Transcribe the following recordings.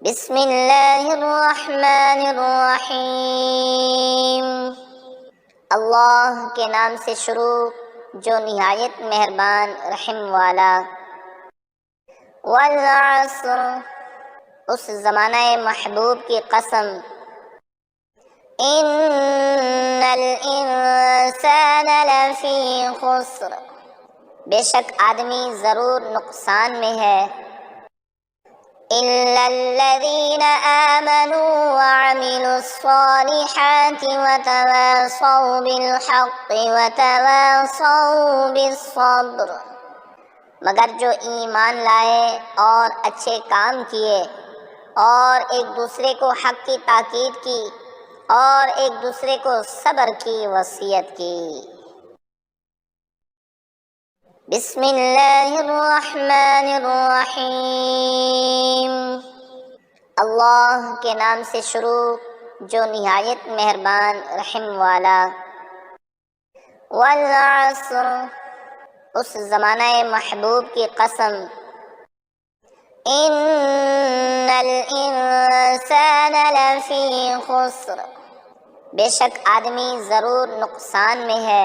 بسم اللہ الرحمن الرحیم۔ اللہ کے نام سے شروع جو نہایت مہربان رحم والا۔ والعصر، اس زمانہ محبوب کی قسم۔ ان الانسان لفی خسر، بے شک آدمی ضرور نقصان میں ہے۔ إلا الذين آمنوا وعملوا الصالحات وتواصوا بالحق وتواصوا بالصبر، مگر جو ایمان لائے اور اچھے کام کیے اور ایک دوسرے کو حق کی تاکید کی اور ایک دوسرے کو صبر کی وصیت کی۔ بسم اللہ الرحمن الرحیم۔ اللہ کے نام سے شروع جو نہایت مہربان رحم والا۔ والعصر، اس زمانہ محبوب کی قسم۔ ان الانسان لفی خسر، بے شک آدمی ضرور نقصان میں ہے۔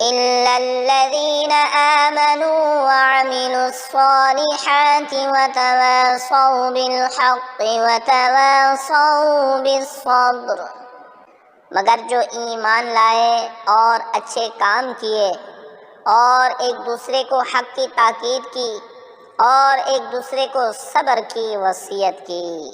إلا الذين آمنوا وعملوا الصالحات وتواصوا بالحق وتواصوا بالصبر، مگر جو ایمان لائے اور اچھے کام کیے اور ایک دوسرے کو حق کی تاکید کی اور ایک دوسرے کو صبر کی وصیت کی۔